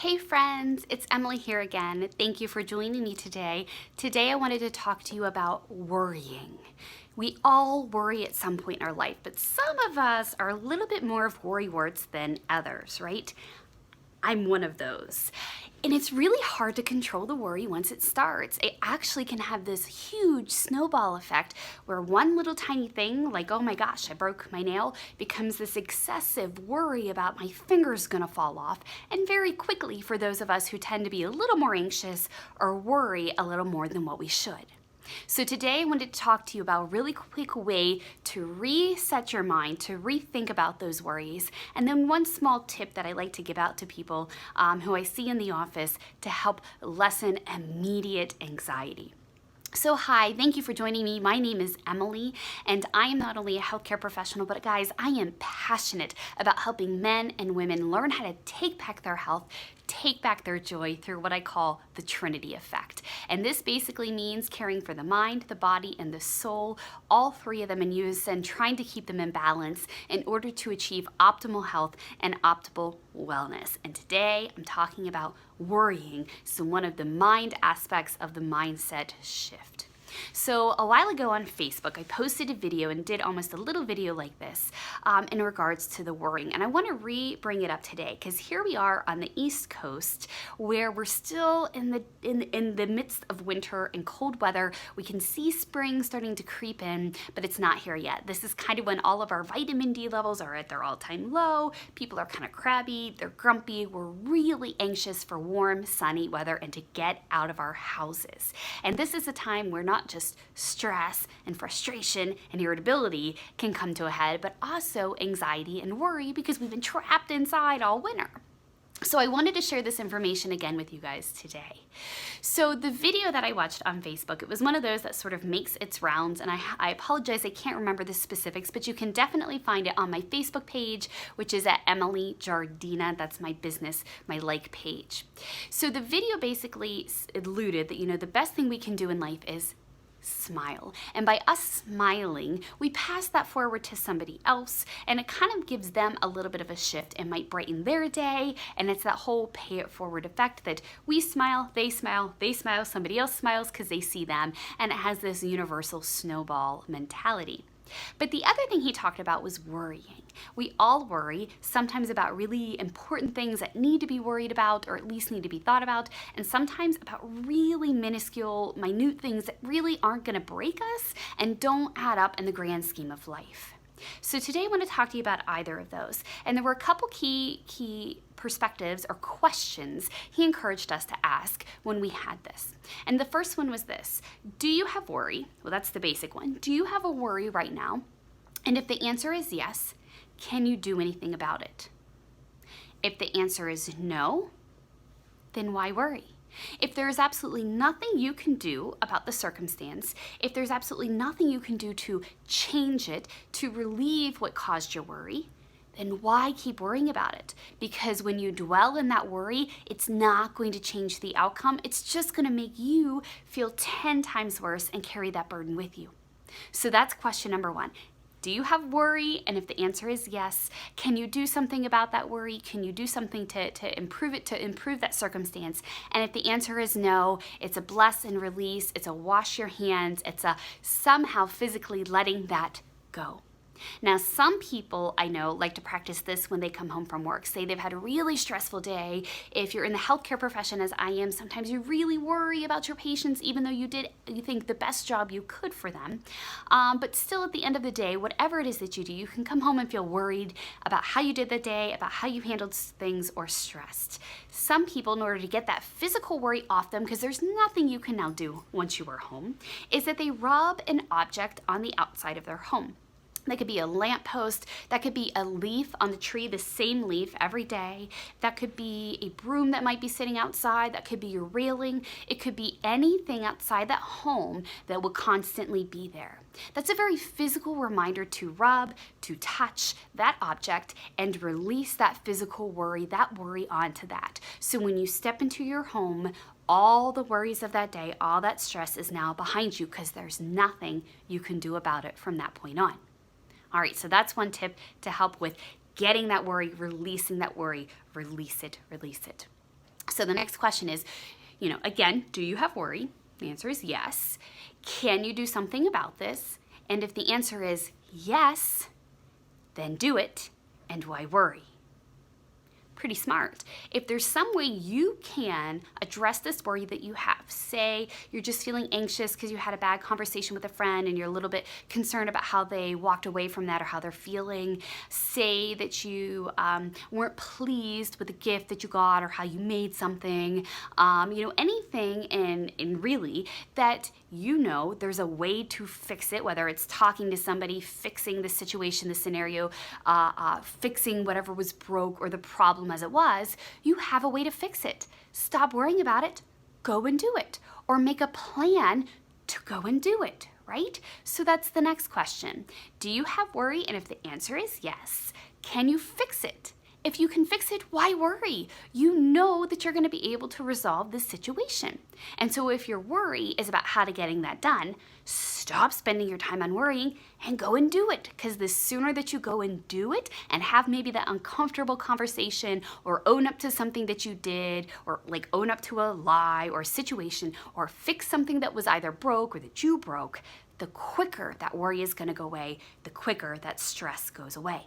Hey friends, it's Emily here again. Thank you for joining me today. Today I wanted to talk to you about worrying. We all worry at some point in our life, but some of us are a little bit more of worrywarts than others, right? I'm one of those. And it's really hard to control the worry once it starts. It actually can have this huge snowball effect where one little tiny thing, like, oh my gosh, I broke my nail, becomes this excessive worry about my finger's gonna fall off. And very quickly, for those of us who tend to be a little more anxious or worry a little more than what we should. So today I wanted to talk to you about a really quick way to reset your mind, to rethink about those worries, and then one small tip that I like to give out to people who I see in the office to help lessen immediate anxiety. So hi, thank you for joining me. My name is Emily, and I am not only a healthcare professional, but guys, I am passionate about helping men and women learn how to take back their health, take back their joy through what I call the Trinity effect. And this basically means caring for the mind, the body, and the soul, all three of them in unison, trying to keep them in balance in order to achieve optimal health and optimal wellness. And today I'm talking about worrying, so one of the mind aspects of the mindset shift. So a while ago on Facebook, I posted a video and did almost a little video like this in regards to the worrying. And I want to bring it up today because here we are on the East Coast where we're still in the midst of winter and cold weather. We can see spring starting to creep in, but it's not here yet. This is kind of when all of our vitamin D levels are at their all-time low. People are kind of crabby, they're grumpy. We're really anxious for warm, sunny weather and to get out of our houses. And this is a time where not just stress and frustration and irritability can come to a head, but also anxiety and worry because we've been trapped inside all winter. So I wanted to share this information again with you guys today. So the video that I watched on Facebook, it was one of those that sort of makes its rounds, and I apologize, I can't remember the specifics, but you can definitely find it on my Facebook page, which is at Emily Jardina. That's my business, my like page. So the video basically alluded that, the best thing we can do in life is smile. And by us smiling, we pass that forward to somebody else, and it kind of gives them a little bit of a shift. It might brighten their day, and it's that whole pay it forward effect that we smile, they smile, somebody else smiles because they see them, and it has this universal snowball mentality. But the other thing he talked about was worrying. We all worry, sometimes about really important things that need to be worried about or at least need to be thought about, and sometimes about really minuscule, minute things that really aren't going to break us and don't add up in the grand scheme of life. So today I want to talk to you about either of those. And there were a couple key perspectives or questions he encouraged us to ask when we had this. And the first one was this: do you have worry? Well, that's the basic one. Do you have a worry right now? And if the answer is yes, can you do anything about it? If the answer is no, then why worry? If there is absolutely nothing you can do about the circumstance, if there's absolutely nothing you can do to change it, to relieve what caused your worry, then why keep worrying about it? Because when you dwell in that worry, it's not going to change the outcome. It's just going to make you feel 10 times worse and carry that burden with you. So that's question number one. Do you have worry? And if the answer is yes, can you do something about that worry? Can you do something to improve it, to improve that circumstance? And if the answer is no, it's a bless and release, it's a wash your hands, it's a somehow physically letting that go. Now, some people I know like to practice this when they come home from work. Say they've had a really stressful day. If you're in the healthcare profession, as I am, sometimes you really worry about your patients, even though you think the best job you could for them. But still, at the end of the day, whatever it is that you do, you can come home and feel worried about how you did the day, about how you handled things, or stressed. Some people, in order to get that physical worry off them, because there's nothing you can now do once you are home, is that they rub an object on the outside of their home. That could be a lamppost, that could be a leaf on the tree, the same leaf every day. That could be a broom that might be sitting outside, that could be your railing. It could be anything outside that home that will constantly be there. That's a very physical reminder to rub, to touch that object and release that physical worry, that worry onto that. So when you step into your home, all the worries of that day, all that stress is now behind you because there's nothing you can do about it from that point on. All right, so that's one tip to help with getting that worry, releasing that worry, release it, release it. So the next question is, again, do you have worry? The answer is yes. Can you do something about this? And if the answer is yes, then do it. And why worry? Pretty smart. If there's some way you can address this worry that you have, say you're just feeling anxious because you had a bad conversation with a friend and you're a little bit concerned about how they walked away from that or how they're feeling, say that you weren't pleased with the gift that you got or how you made something, anything in really that there's a way to fix it, whether it's talking to somebody, fixing the situation, the scenario, fixing whatever was broke or the problem as it was, you have a way to fix it. Stop worrying about it, go and do it, or make a plan to go and do it, right? So that's the next question. Do you have worry? And if the answer is yes, can you fix it? If you can fix it, why worry? You know that you're going to be able to resolve this situation. And so if your worry is about how to getting that done, stop spending your time on worrying and go and do it. Because the sooner that you go and do it and have maybe that uncomfortable conversation or own up to something that you did or like own up to a lie or a situation or fix something that was either broke or that you broke, the quicker that worry is going to go away, the quicker that stress goes away.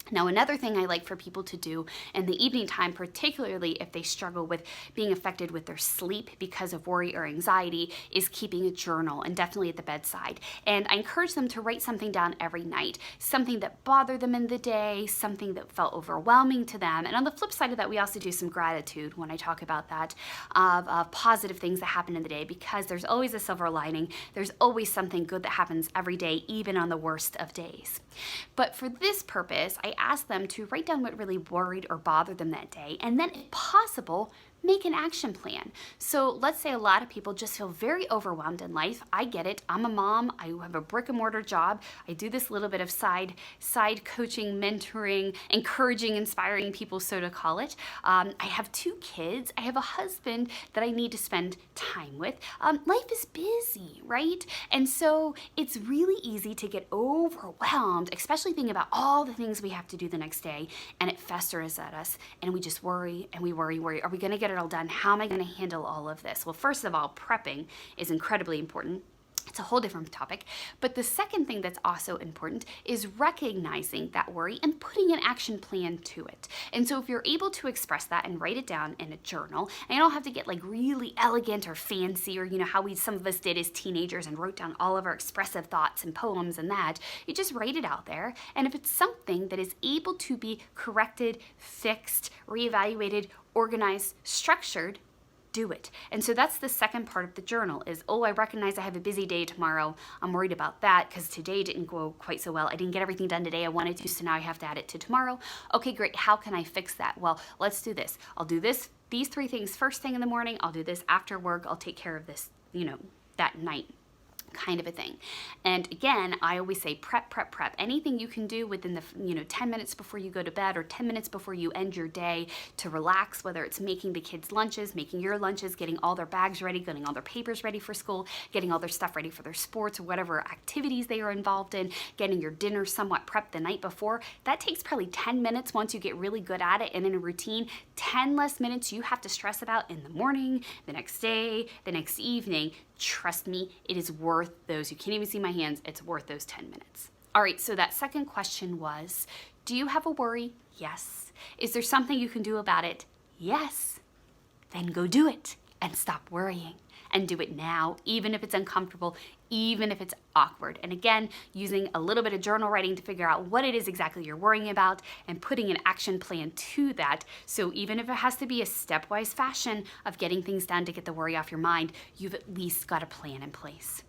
Now, another thing I like for people to do in the evening time, particularly if they struggle with being affected with their sleep because of worry or anxiety, is keeping a journal, and definitely at the bedside. And I encourage them to write something down every night, something that bothered them in the day, something that felt overwhelming to them. And on the flip side of that, we also do some gratitude when I talk about that, of positive things that happen in the day, because there's always a silver lining. There's always something good that happens every day, even on the worst of days. But for this purpose, I ask them to write down what really worried or bothered them that day, and then if possible, make an action plan. So let's say a lot of people just feel very overwhelmed in life. I get it. I'm a mom. I have a brick and mortar job. I do this little bit of side coaching, mentoring, encouraging, inspiring people, so to call it. I have 2 kids. I have a husband that I need to spend time with. Life is busy, right? And so it's really easy to get overwhelmed, especially thinking about all the things we have to do the next day, and it festers at us, and we just worry, and we worry. Are we going to get it all done? How am I going to handle all of this? Well, first of all, prepping is incredibly important. It's a whole different topic. But the second thing that's also important is recognizing that worry and putting an action plan to it. And so if you're able to express that and write it down in a journal, and you don't have to get like really elegant or fancy, or how some of us did as teenagers and wrote down all of our expressive thoughts and poems and that, you just write it out there. And if it's something that is able to be corrected, fixed, reevaluated, organized, structured, do it. And so that's the second part of the journal is, I recognize I have a busy day tomorrow. I'm worried about that because today didn't go quite so well. I didn't get everything done today I wanted to, so now I have to add it to tomorrow. Okay, great. How can I fix that? Well, let's do this. I'll do these 3 things first thing in the morning. I'll do this after work. I'll take care of this, that night. Kind of a thing. And again, I always say prep. Anything you can do within the 10 minutes before you go to bed or 10 minutes before you end your day to relax, whether it's making the kids lunches, making your lunches, getting all their bags ready, getting all their papers ready for school, getting all their stuff ready for their sports or whatever activities they are involved in, getting your dinner somewhat prepped the night before. That takes probably 10 minutes once you get really good at it and in a routine. 10 less minutes you have to stress about in the morning, the next day, the next evening. Trust me, it is worth those. You can't even see my hands. It's worth those 10 minutes. All right, so that second question was, do you have a worry? Yes. Is there something you can do about it? Yes. Then go do it and stop worrying. And do it now, even if it's uncomfortable, even if it's awkward. And again, using a little bit of journal writing to figure out what it is exactly you're worrying about and putting an action plan to that. So even if it has to be a stepwise fashion of getting things done to get the worry off your mind, you've at least got a plan in place.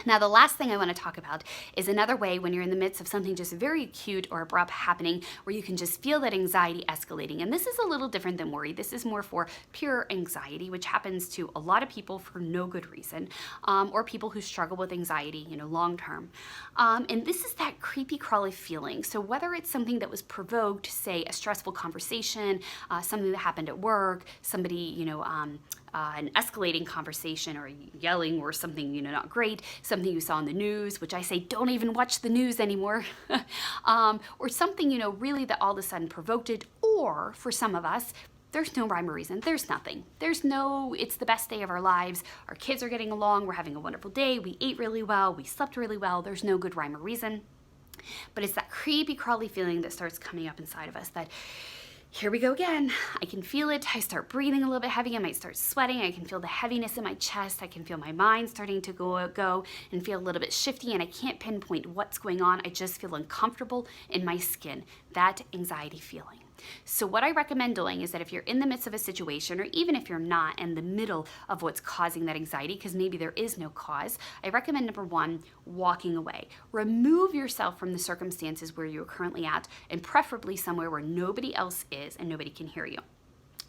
Now, the last thing I want to talk about is another way when you're in the midst of something just very acute or abrupt happening where you can just feel that anxiety escalating. And this is a little different than worry. This is more for pure anxiety, which happens to a lot of people for no good reason, or people who struggle with anxiety, long term. And this is that creepy, crawly feeling. So whether it's something that was provoked, say a stressful conversation, something that happened at work, somebody, an escalating conversation or yelling or something, not great, something you saw in the news, which I say, don't even watch the news anymore, or something, really that all of a sudden provoked it, or for some of us, There's no rhyme or reason. There's nothing. There's no, it's the best day of our lives. Our kids are getting along. We're having a wonderful day. We ate really well. We slept really well. There's no good rhyme or reason. But it's that creepy, crawly feeling that starts coming up inside of us that, here we go again. I can feel it. I start breathing a little bit heavy. I might start sweating. I can feel the heaviness in my chest. I can feel my mind starting to go and feel a little bit shifty, and I can't pinpoint what's going on. I just feel uncomfortable in my skin. That anxiety feeling. So what I recommend doing is that if you're in the midst of a situation, or even if you're not in the middle of what's causing that anxiety, because maybe there is no cause, I recommend number one, walking away. Remove yourself from the circumstances where you're currently at, and preferably somewhere where nobody else is and nobody can hear you.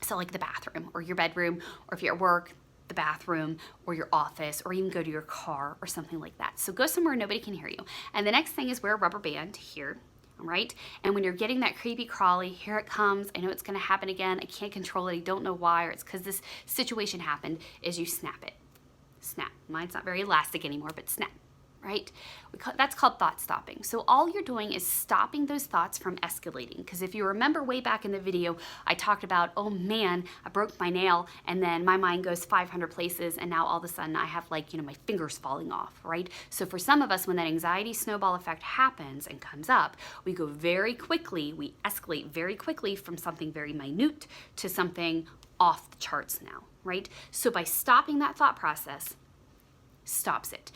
So like the bathroom or your bedroom, or if you're at work, the bathroom or your office, or even go to your car or something like that. So go somewhere nobody can hear you. And the next thing is wear a rubber band here. Right? And when you're getting that creepy crawly, here it comes, I know it's going to happen again, I can't control it, I don't know why, or it's because this situation happened, is you snap it. Snap. Mine's not very elastic anymore, but snap. Right? That's called thought stopping. So all you're doing is stopping those thoughts from escalating. Because if you remember way back in the video, I talked about, oh man, I broke my nail, and then my mind goes 500 places, and now all of a sudden I have my fingers falling off, right? So for some of us, when that anxiety snowball effect happens and comes up, we go very quickly, we escalate very quickly from something very minute to something off the charts now, right? So by stopping that thought process, stops it.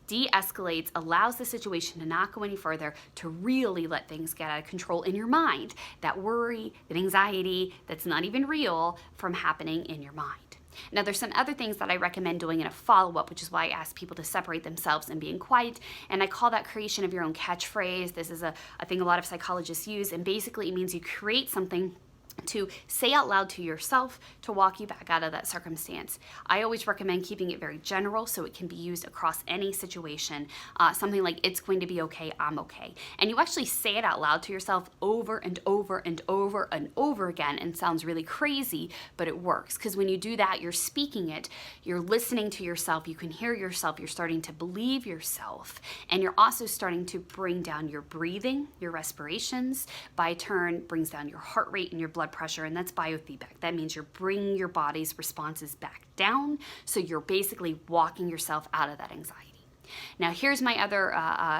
De-escalates, allows the situation to not go any further, to really let things get out of control in your mind. That worry, that anxiety, that's not even real from happening in your mind. Now there's some other things that I recommend doing in a follow-up, which is why I ask people to separate themselves and being quiet, and I call that creation of your own catchphrase. This is a thing a lot of psychologists use, and basically it means you create something to say out loud to yourself to walk you back out of that circumstance. I always recommend keeping it very general so it can be used across any situation. Something like, it's going to be okay, I'm okay. And you actually say it out loud to yourself over and over and over and over again, and sounds really crazy, but it works. Because when you do that, you're speaking it, you're listening to yourself, you can hear yourself, you're starting to believe yourself, and you're also starting to bring down your breathing, your respirations, by turn brings down your heart rate and your blood pressure, and that's biofeedback. That means you're bringing your body's responses back down, so you're basically walking yourself out of that anxiety. Now here's my other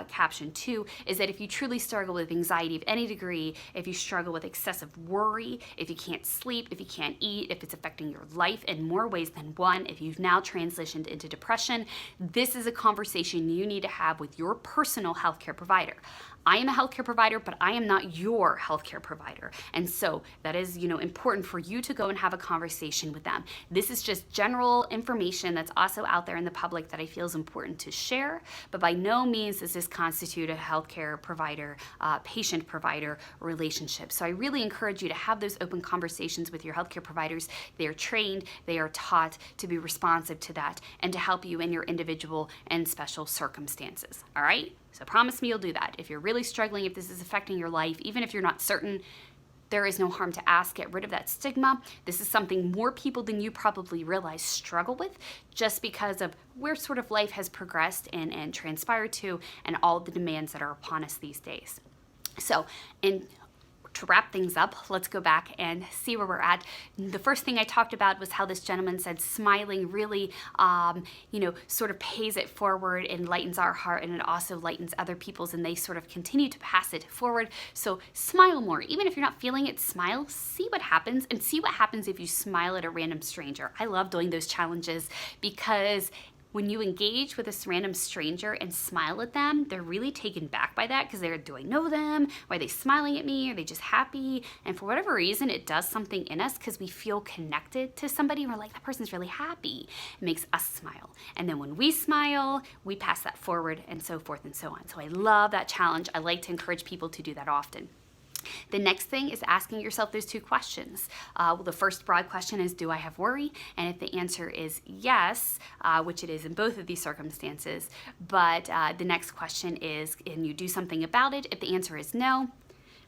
caption too, is that if you truly struggle with anxiety of any degree, if you struggle with excessive worry, if you can't sleep, if you can't eat, if it's affecting your life in more ways than one, if you've now transitioned into depression, this is a conversation you need to have with your personal healthcare provider. I am a healthcare provider, but I am not your healthcare provider. And so that is, important for you to go and have a conversation with them. This is just general information that's also out there in the public that I feel is important to share, but by no means does this constitute a healthcare provider, patient provider relationship. So I really encourage you to have those open conversations with your healthcare providers. They are trained, they are taught to be responsive to that and to help you in your individual and special circumstances. All right? So promise me you'll do that. If you're really struggling, if this is affecting your life, even if you're not certain, there is no harm to ask. Get rid of that stigma. This is something more people than you probably realize struggle with, just because of where sort of life has progressed and transpired to, and all the demands that are upon us these days. So, to wrap things up, let's go back and see where we're at. The first thing I talked about was how this gentleman said smiling really, sort of pays it forward and lightens our heart, and it also lightens other people's, and they sort of continue to pass it forward. So smile more. Even if you're not feeling it, smile, see what happens, and see what happens if you smile at a random stranger. I love doing those challenges because when you engage with this random stranger and smile at them, they're really taken back by that because they're, do I know them? Why are they smiling at me? Are they just happy? And for whatever reason, it does something in us because we feel connected to somebody. We're like, that person's really happy. It makes us smile. And then when we smile, we pass that forward, and so forth and so on. So I love that challenge. I like to encourage people to do that often. The next thing is asking yourself those two questions. The first broad question is, do I have worry? And if the answer is yes, which it is in both of these circumstances, but the next question is, can you do something about it? If the answer is no,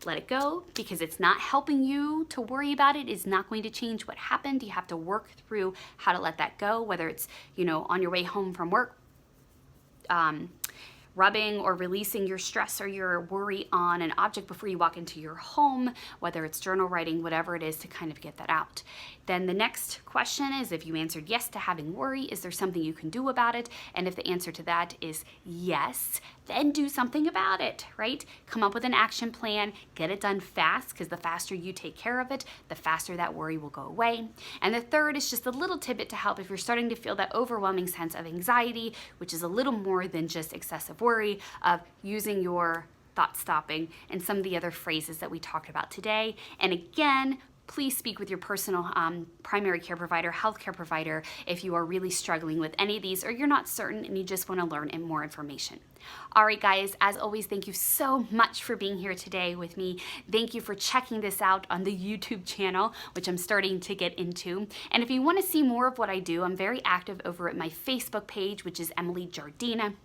let it go, because it's not helping you to worry about it. It's not going to change what happened. You have to work through how to let that go, whether it's, on your way home from work, rubbing or releasing your stress or your worry on an object before you walk into your home, whether it's journal writing, whatever it is, to kind of get that out. Then the next question is, if you answered yes to having worry, is there something you can do about it? And if the answer to that is yes, then do something about it, right? Come up with an action plan, get it done fast, because the faster you take care of it, the faster that worry will go away. And the third is just a little tidbit to help if you're starting to feel that overwhelming sense of anxiety, which is a little more than just excessive worry, of using your thought stopping and some of the other phrases that we talked about today. And again, please speak with your personal primary care provider, healthcare provider, if you are really struggling with any of these or you're not certain and you just want to learn more information. All right, guys, as always, thank you so much for being here today with me. Thank you for checking this out on the YouTube channel, which I'm starting to get into. And if you want to see more of what I do, I'm very active over at my Facebook page, which is Emily Giardina.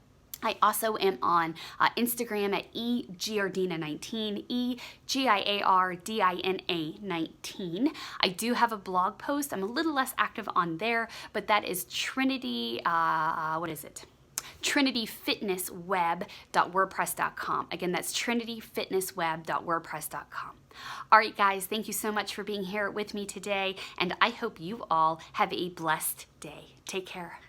I also am on Instagram at egiardina19, egiardina19. I do have a blog post. I'm a little less active on there, but that is trinityfitnessweb.wordpress.com. Again, that's trinityfitnessweb.wordpress.com. All right, guys, thank you so much for being here with me today, and I hope you all have a blessed day. Take care.